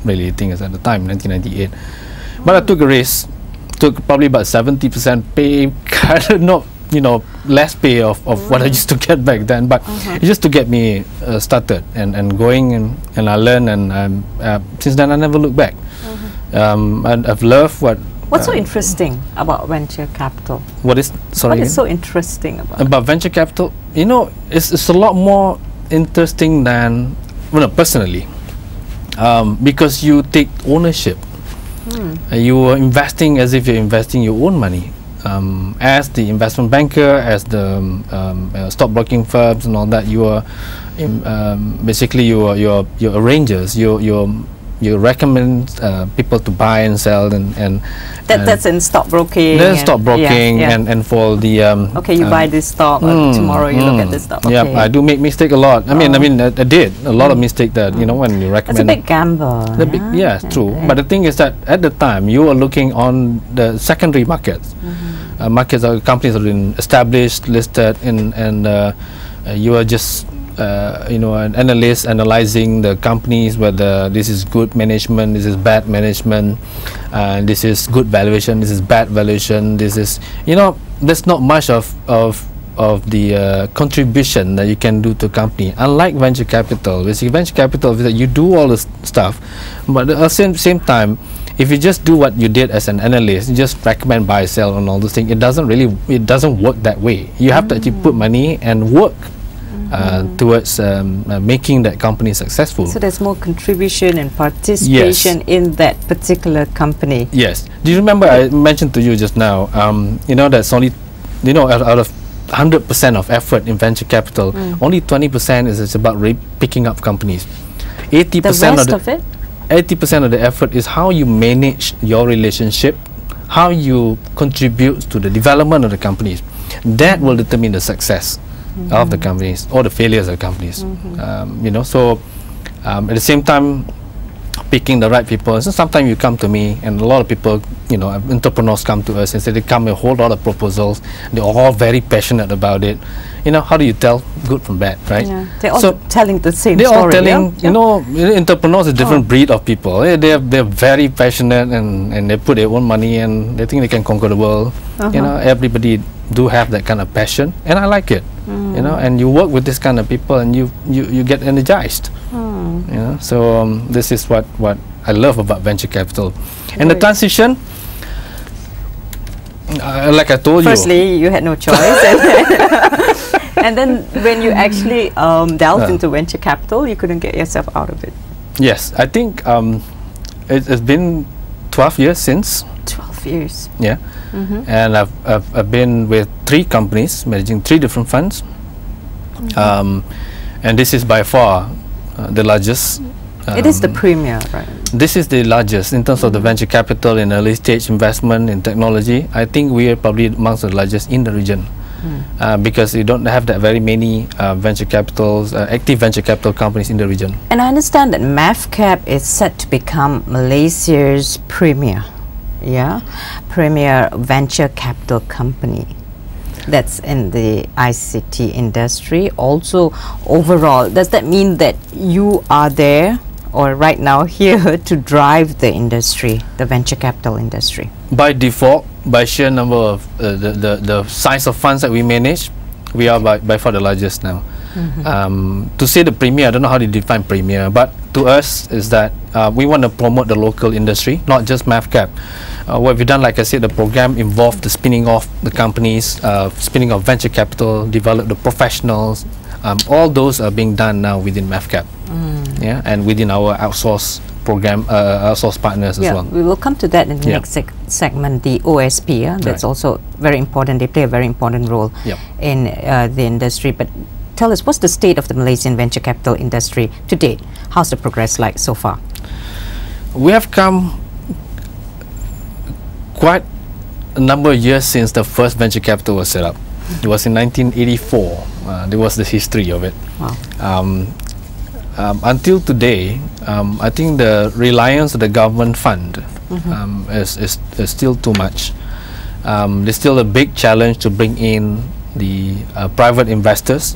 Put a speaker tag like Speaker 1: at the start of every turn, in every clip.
Speaker 1: really think it's at the time 1998. But I took a risk, took probably about 70% pay, kind of not, you know, less pay of what I used to get back then, but it's just to get me started and going, and I learned, and since then I never looked back. And I've loved
Speaker 2: What's so interesting about venture capital?
Speaker 1: What is
Speaker 2: so interesting about
Speaker 1: venture capital? You know, it's a lot more interesting than, well, no, personally, because you take ownership. You are investing as if you're investing your own money. As the investment banker, as the stockbroking firms and all that, you are basically you're arrangers. You recommend people to buy and sell, and
Speaker 2: that's in stockbroking.
Speaker 1: There's stockbroking, and for the
Speaker 2: okay, you buy this stock, tomorrow you look at this stock. Okay.
Speaker 1: Yeah, I do make mistake a lot. I mean, I did a lot of mistake that, you know, when you recommend.
Speaker 2: It's a big gamble.
Speaker 1: True. But the thing is that at the time you are looking on the secondary markets, markets are companies have been established, listed, and you are just you know, an analyst analyzing the companies, whether this is good management, this is bad management, this is good valuation, this is bad valuation, this is, you know, there's not much of the contribution that you can do to a company. Unlike venture capital, basically venture capital is that you do all this stuff, but at the same time, if you just do what you did as an analyst, you just recommend, buy, sell, and all those things, it doesn't work that way. You have to actually put money and work towards making that company successful. So
Speaker 2: there's more contribution and participation in that particular company.
Speaker 1: Yes. Do you remember I mentioned to you just now, you know, that's only, you know, out of 100% of effort in venture capital, only 20% is about picking up companies. 80% of it? 80% of the effort is how you manage your relationship, how you contribute to the development of the companies. That will determine the success of the companies or the failures of the companies. You know, so at the same time, picking the right people. So sometimes you come to me, and a lot of people, you know, entrepreneurs come to us and say they come with a whole lot of proposals. They're all very passionate about it. You know, how do you tell good from bad, right?
Speaker 2: Yeah. They're all telling the same
Speaker 1: story.
Speaker 2: They're all
Speaker 1: telling, you know, entrepreneurs is a different breed of people. They're very passionate, and they put their own money, and they think they can conquer the world. You know, everybody do have that kind of passion, and I like it. You know, and you work with this kind of people, and you get energized. You know, so this is what I love about venture capital. And the transition, like I told
Speaker 2: Firstly, you had no choice, and then when you actually delved into venture capital, you couldn't get yourself out of it.
Speaker 1: Yes, I think it's been 12 years since.
Speaker 2: 12 years.
Speaker 1: Yeah. And I've been with 3 companies, managing 3 different funds, and this is by far the largest.
Speaker 2: It is the premier, right?
Speaker 1: This is the largest in terms of the venture capital in early stage investment in technology. I think we are probably amongst the largest in the region, because you don't have that very many venture capitals, active venture capital companies in the region.
Speaker 2: And I understand that MAVCAP is set to become Malaysia's premier. Premier venture capital company that's in the ICT industry. Also, overall, does that mean that you are there, or right now here, to drive the industry, the venture capital industry?
Speaker 1: By default, by sheer number of the size of funds that we manage, we are by far the largest now. To say the premier, I don't know how to define premier, but to us is that we want to promote the local industry, not just MAVCAP. What we've done, like I said, the program involved the spinning off the companies, spinning off venture capital, develop the professionals. All those are being done now within MAVCAP, and within our outsource program, outsource partners as well.
Speaker 2: We will come to that in the next segment, the OSP. That's also very important. They play a very important role in the industry. But tell us, what's the state of the Malaysian venture capital industry to date? How's the progress like so far?
Speaker 1: We have come quite a number of years since the first venture capital was set up. It was in 1984. There was the history of it. Wow. Until today, I think the reliance of the government fund is still too much. There's still a big challenge to bring in the private investors,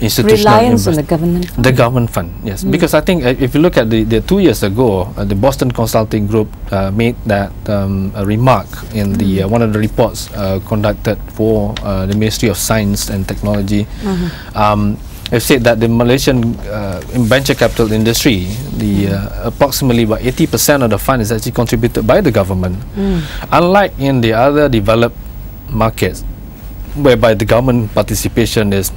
Speaker 1: institutional
Speaker 2: reliance on the government fund.
Speaker 1: The government fund, yes. Because I think if you look at the 2 years ago, the Boston Consulting Group made that a remark in the one of the reports conducted for the Ministry of Science and Technology. Have said that the Malaysian venture capital industry, approximately about 80% of the fund is actually contributed by the government. Unlike in the other developed markets, whereby the government participation is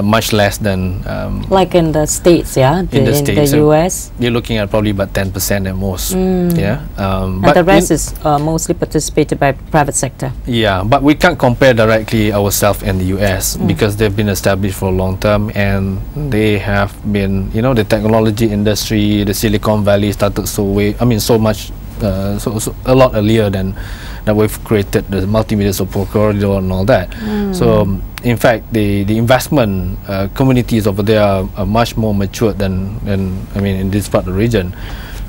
Speaker 1: much less than
Speaker 2: like in the States, yeah,
Speaker 1: in the States,
Speaker 2: the US.
Speaker 1: You're looking at probably about 10% at most. Yeah,
Speaker 2: and
Speaker 1: but
Speaker 2: the rest is mostly participated by private sector.
Speaker 1: Yeah, but we can't compare directly ourselves in the US because they've been established for a long term, and they have been, you know, the technology industry, the Silicon Valley started so much a lot earlier than that we've created the multimedia support corridor and all that. So in fact the investment communities over there are much more mature than in this part of the region.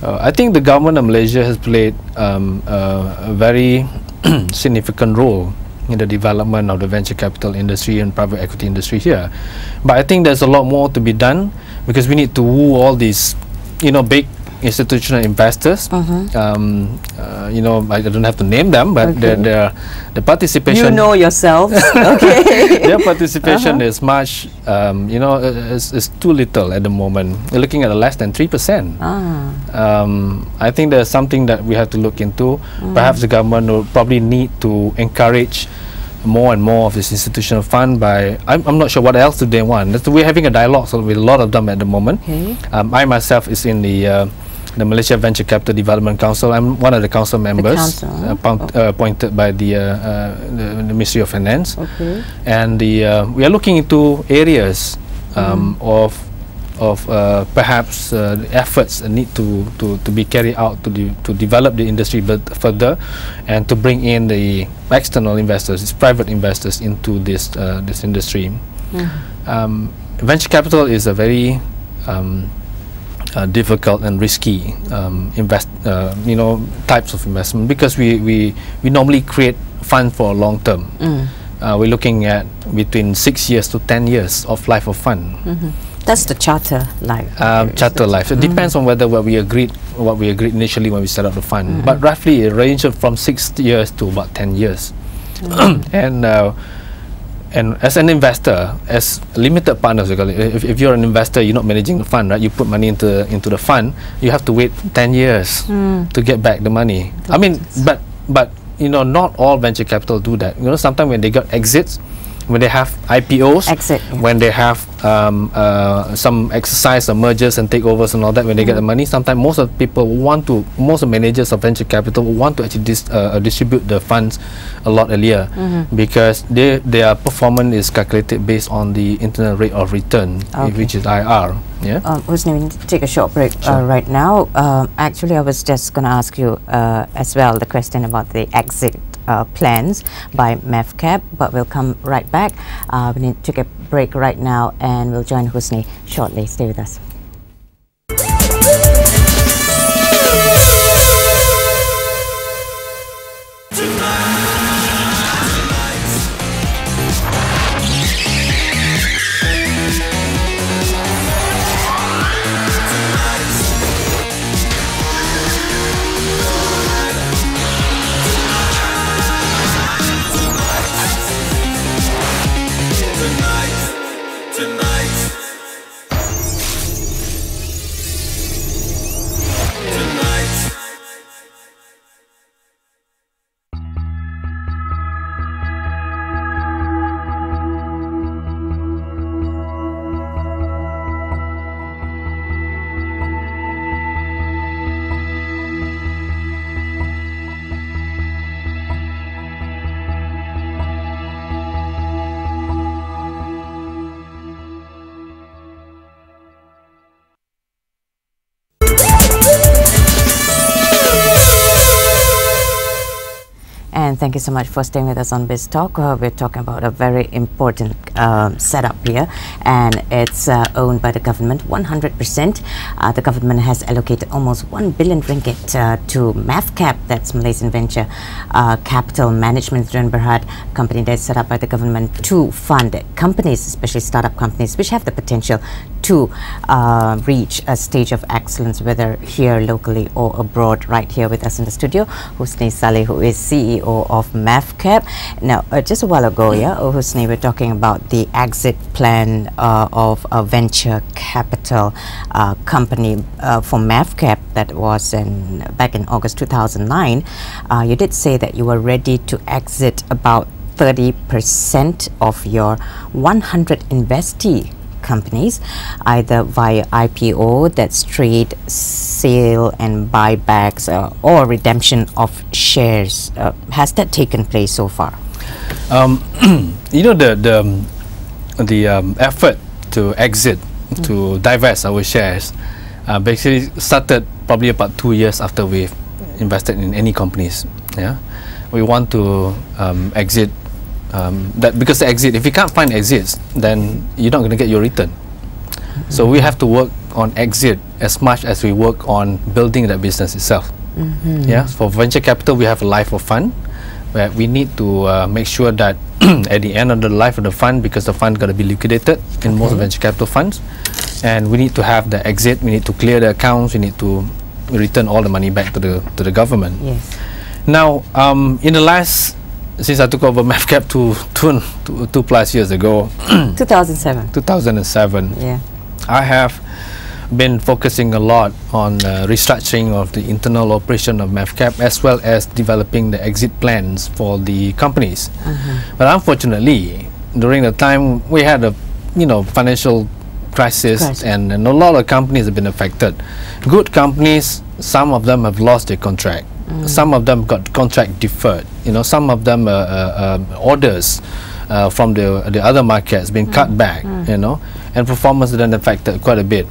Speaker 1: I think the government of Malaysia has played a very significant role in the development of the venture capital industry and private equity industry here, but I think there's a lot more to be done because we need to woo all these, you know, big institutional investors. You know, I don't have to name them, but the participation.
Speaker 2: You know yourself. Okay.
Speaker 1: Their participation is much, you know, is too little at the moment. We're looking at less than 3%. I think there's something that we have to look into. Perhaps the government will probably need to encourage more and more of this institutional fund by, I'm not sure what else do they want. We're having a dialogue with a lot of them at the moment. I myself is in the Malaysia Venture Capital Development Council. I'm one of the council members appointed by the Ministry of Finance. And we are looking into areas of perhaps efforts need to be carried out to develop the industry further and to bring in the external investors, private investors into this industry. Venture capital is a very difficult and risky you know, types of investment because we normally create funds for a long term. We're looking at between 6 years to 10 years of life of fund.
Speaker 2: That's the charter life.
Speaker 1: Charter life. It depends on what we agreed initially when we set up the fund. But roughly it ranges from 6 years to about 10 years. And as an investor, as limited partners, if you're an investor, you're not managing the fund, right? You put money into the fund, you have to wait 10 years to get back the money. I mean, but you know, not all venture capital do that. You know, sometimes when they got exits, when they have IPOs, when they have some exercise or mergers and takeovers and all that, when they get the money, sometimes most of the managers of venture capital want to actually distribute the funds a lot earlier because their performance is calculated based on the internal rate of return, which is IR. Yeah.
Speaker 2: Husni, we need to take a short break right now. Actually, I was just going to ask you as well the question about the exit plans by MAVCAP, but we'll come right back. We need to take a break right now and we'll join Husni shortly. Stay with us. And thank you so much for staying with us on Biztalk. We're talking about a very important setup here, and it's owned by the government 100%. The government has allocated almost 1 billion ringgit to MAVCAP, that's Malaysian Venture Capital Management Berhad company that's set up by the government to fund companies, especially startup companies, which have the potential to reach a stage of excellence, whether here locally or abroad. Right here with us in the studio, Husni Salleh, who is CEO of MAVCAP. Now, just a while ago, Husni, we're talking about the exit plan of a venture capital company for MAVCAP that was back in August 2009. You did say that you were ready to exit about 30% of your 100 investee companies, either via IPO, that's trade, sale and buybacks, or redemption of shares. Has that taken place so far?
Speaker 1: You know, the effort to exit, to divest our shares, basically started probably about 2 years after we've invested in any companies. Yeah, we want to exit. That because the exit, if you can't find exits, then you're not going to get your return. So we have to work on exit as much as we work on building that business itself. Yeah, for venture capital, we have a life of fund where we need to make sure that at the end of the life of the fund, because the fund got to be liquidated in most venture capital funds, and we need to have the exit. We need to clear the accounts. We need to return all the money back to the government.
Speaker 2: Yes.
Speaker 1: Now, in the last, since I took over MAVCAP two plus years ago,
Speaker 2: 2007.
Speaker 1: 2007.
Speaker 2: Yeah.
Speaker 1: I have been focusing a lot on restructuring of the internal operation of MAVCAP, as well as developing the exit plans for the companies. But unfortunately, during the time we had a financial crisis, and a lot of companies have been affected. Good companies, some of them have lost their contract. Some of them got contract deferred. Some of them orders from the other markets been cut back. And performance then affected quite a bit.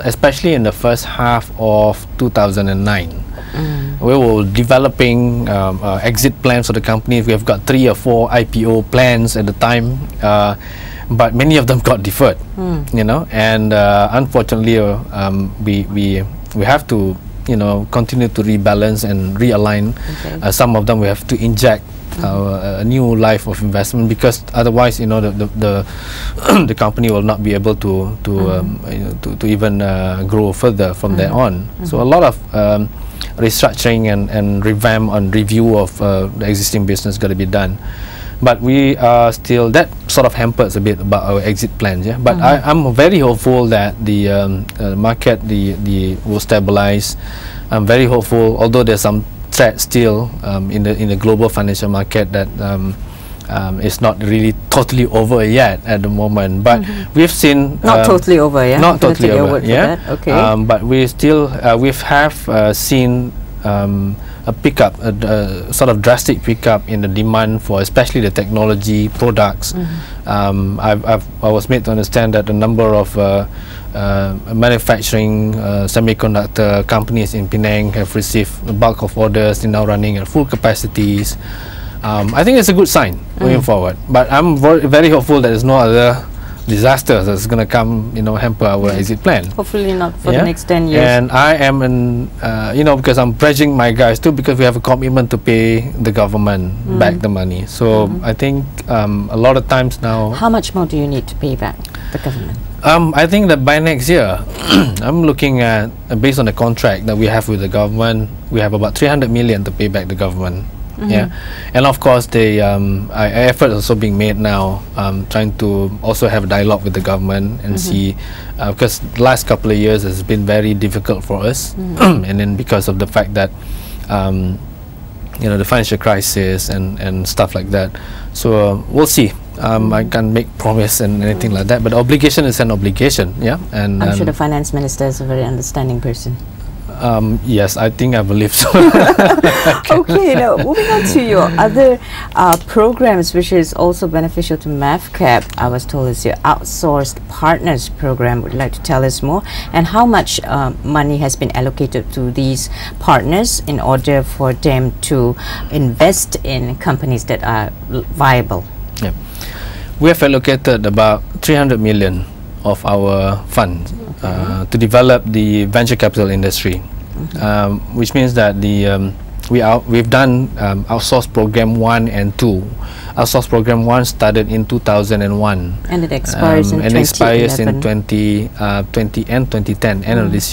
Speaker 1: Especially in the first half of 2009. We were developing exit plans for the companies. We have got 3 or 4 IPO plans at the time, but many of them got deferred. And unfortunately, we have to continue to rebalance and realign. Some of them we have to inject a new life of investment, because otherwise the company will not be able to even grow further from there on. So a lot of restructuring and revamp and review of the existing business got to be done. But we are still, that sort of hampers a bit about our exit plans. But I'm very hopeful that the market will stabilize. I'm very hopeful, although there's some threat still in the global financial market that is not really totally over yet at the moment. But we've seen
Speaker 2: not totally over,
Speaker 1: not totally over,
Speaker 2: Okay.
Speaker 1: But we still we have seen a pickup, a sort of drastic pickup in the demand for especially the technology products. I was made to understand that the number of manufacturing semiconductor companies in Penang have received a bulk of orders. They're now running at full capacities. I think it's a good sign moving forward. But I'm very hopeful that there's no other disasters that's going to come, hamper our exit plan.
Speaker 2: Hopefully not for the next 10 years.
Speaker 1: And I am because I'm pressuring my guys too, because we have a commitment to pay the government back the money. So I think a lot of times now.
Speaker 2: How much more do you need to pay back the government?
Speaker 1: I think that by next year, I'm looking at, based on the contract that we have with the government, we have about 300 million to pay back the government. And of course the effort is also being made now, trying to also have a dialogue with the government and see, because the last couple of years has been very difficult for us, and then because of the fact that the financial crisis and stuff like that. So we'll see. I can't make promise and anything like that, but obligation is an obligation. And
Speaker 2: I'm sure the finance minister is a very understanding person.
Speaker 1: Yes, I think I believe so.
Speaker 2: Okay, now moving on to your other programs, which is also beneficial to MAVCAP. I was told it's your outsourced partners program. Would you like to tell us more, and how much money has been allocated to these partners in order for them to invest in companies that are viable?
Speaker 1: Yeah. We have allocated about 300 million of our funds to develop the venture capital industry, which means that we've done outsource program 1 and 2. Outsource program 1 started in 2001
Speaker 2: and it expires in 2011.
Speaker 1: and expires in 2010, end of this